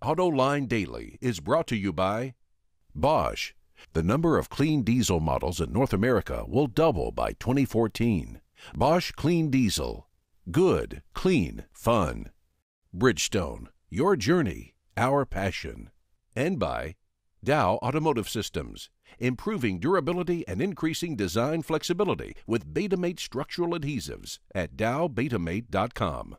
Autoline Daily is brought to you by Bosch. The number of clean diesel models in North America will double by 2014. Bosch Clean Diesel. Good, clean, fun. Bridgestone. Your journey, our passion. And by Dow Automotive Systems. Improving durability and increasing design flexibility with Betamate structural adhesives at dowbetamate.com.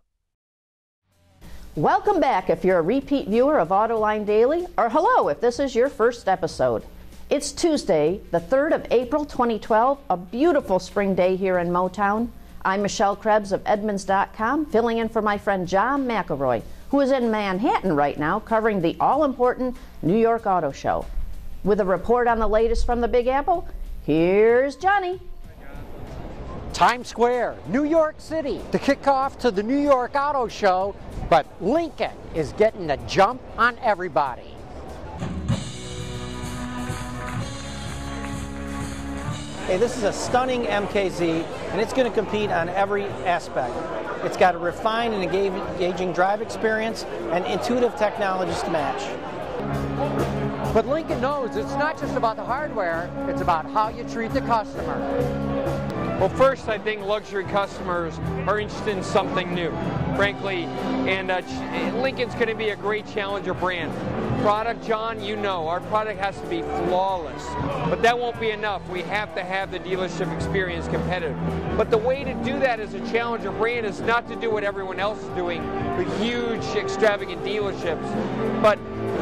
Welcome back if you're a repeat viewer of Autoline Daily, or hello if this is your first episode. It's Tuesday, the 3rd of April 2012, a beautiful spring day here in Motown. I'm Michelle Krebs of Edmunds.com, filling in for my friend John McElroy, who is in Manhattan right now covering the all-important New York Auto Show. With a report on the latest from the Big Apple, here's Johnny. Times Square, New York City, to kick off to the New York Auto Show, but Lincoln is getting the jump on everybody. Hey, this is a stunning MKZ, and it's going to compete on every aspect. It's got a refined and engaging drive experience and intuitive technologies to match. But Lincoln knows it's not just about the hardware, it's about how you treat the customer. Well, first, I think luxury customers are interested in something new, frankly, and Lincoln's going to be a great challenger brand. Product, John, you know, our product has to be flawless, but that won't be enough. We have to have the dealership experience competitive. But the way to do that as a challenger brand is not to do what everyone else is doing with huge, extravagant dealerships, but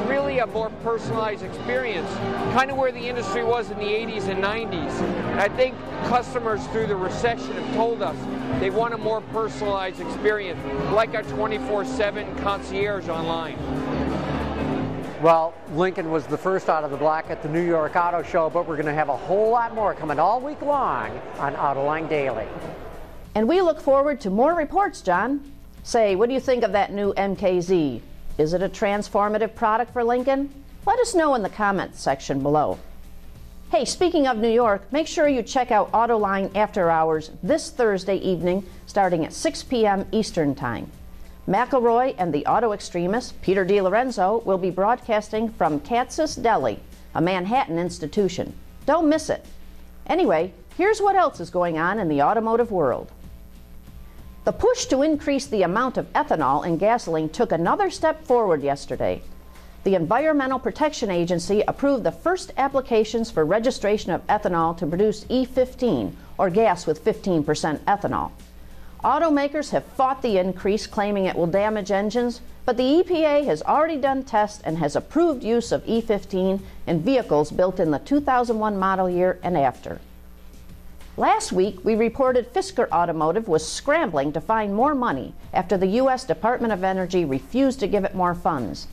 really a more personalized experience, kind of where the industry was in the 80s and 90s. And I think customers through the recession have told us they want a more personalized experience, like our 24/7 concierge online. Well, Lincoln was the first out of the block at the New York Auto Show, but we're going to have a whole lot more coming all week long on Autoline Daily. And we look forward to more reports, John. Say, what do you think of that new MKZ? Is it a transformative product for Lincoln? Let us know in the comments section below. Hey, speaking of New York, make sure you check out Autoline After Hours this Thursday evening starting at 6 p.m. Eastern Time. McElroy and the auto extremist, Peter DiLorenzo, will be broadcasting from Katz's Deli, a Manhattan institution. Don't miss it. Anyway, here's what else is going on in the automotive world. The push to increase the amount of ethanol in gasoline took another step forward yesterday. The Environmental Protection Agency approved the first applications for registration of ethanol to produce E15, or gas with 15% ethanol. Automakers have fought the increase, claiming it will damage engines, but the EPA has already done tests and has approved use of E15 in vehicles built in the 2001 model year and after. Last week, we reported Fisker Automotive was scrambling to find more money after the U.S. Department of Energy refused to give it more funds.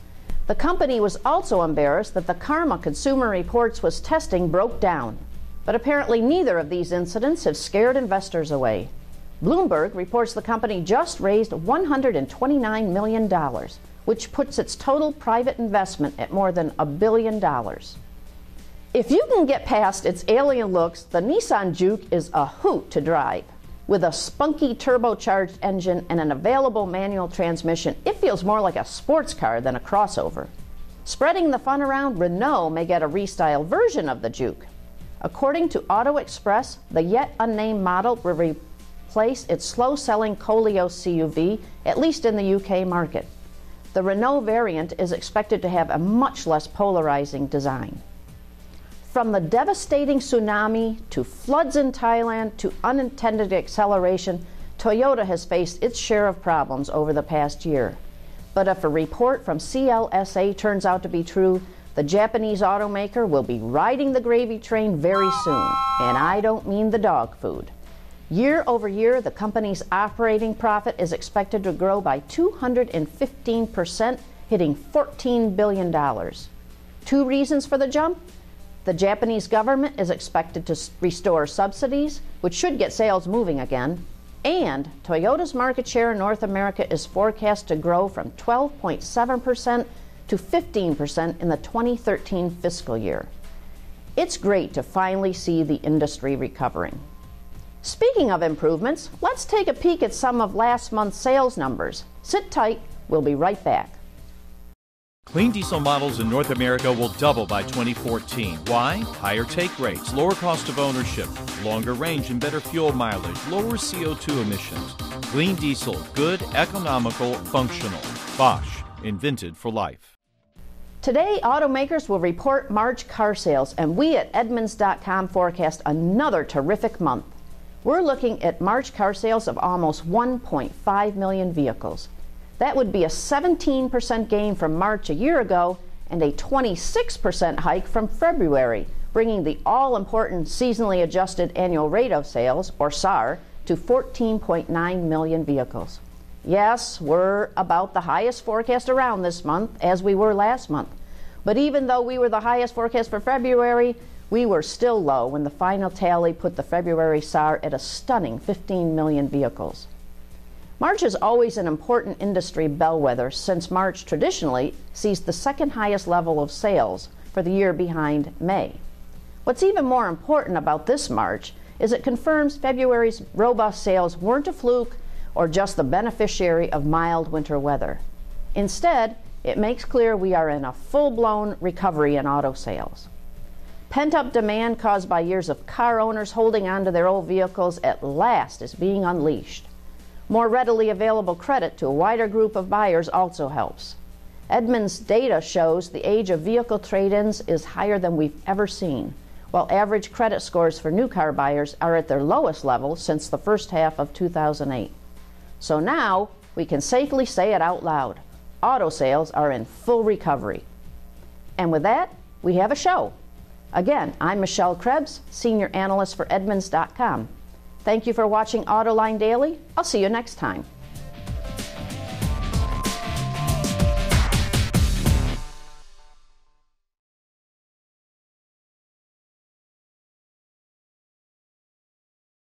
The company was also embarrassed that the Karma Consumer Reports was testing broke down. But apparently neither of these incidents have scared investors away. Bloomberg reports the company just raised $129 million, which puts its total private investment at more than $1 billion. If you can get past its alien looks, the Nissan Juke is a hoot to drive. With a spunky turbocharged engine and an available manual transmission, it feels more like a sports car than a crossover. Spreading the fun around, Renault may get a restyled version of the Juke. According to Auto Express, the yet unnamed model will replace its slow-selling Koleos CUV, at least in the UK market. The Renault variant is expected to have a much less polarizing design. From the devastating tsunami to floods in Thailand to unintended acceleration, Toyota has faced its share of problems over the past year. But if a report from CLSA turns out to be true, the Japanese automaker will be riding the gravy train very soon, and I don't mean the dog food. Year over year, the company's operating profit is expected to grow by 215%, hitting $14 billion. Two reasons for the jump. The Japanese government is expected to restore subsidies, which should get sales moving again. And Toyota's market share in North America is forecast to grow from 12.7% to 15% in the 2013 fiscal year. It's great to finally see the industry recovering. Speaking of improvements, let's take a peek at some of last month's sales numbers. Sit tight, we'll be right back. Clean diesel models in North America will double by 2014. Why? Higher take rates, lower cost of ownership, longer range and better fuel mileage, lower CO2 emissions. Clean diesel, good, economical, functional. Bosch, invented for life. Today, automakers will report March car sales, and we at Edmunds.com forecast another terrific month. We're looking at March car sales of almost 1.5 million vehicles. That would be a 17% gain from March a year ago and a 26% hike from February, bringing the all-important seasonally adjusted annual rate of sales, or SAAR, to 14.9 million vehicles. Yes, we're about the highest forecast around this month, as we were last month. But even though we were the highest forecast for February, we were still low when the final tally put the February SAAR at a stunning 15 million vehicles. March is always an important industry bellwether, since March traditionally sees the second highest level of sales for the year behind May. What's even more important about this March is it confirms February's robust sales weren't a fluke or just the beneficiary of mild winter weather. Instead, it makes clear we are in a full-blown recovery in auto sales. Pent-up demand caused by years of car owners holding on to their old vehicles at last is being unleashed. More readily available credit to a wider group of buyers also helps. Edmunds' data shows the age of vehicle trade-ins is higher than we've ever seen, while average credit scores for new car buyers are at their lowest level since the first half of 2008. So now we can safely say it out loud. Auto sales are in full recovery. And with that, we have a show. Again, I'm Michelle Krebs, Senior Analyst for Edmunds.com. Thank you for watching Autoline Daily. I'll see you next time.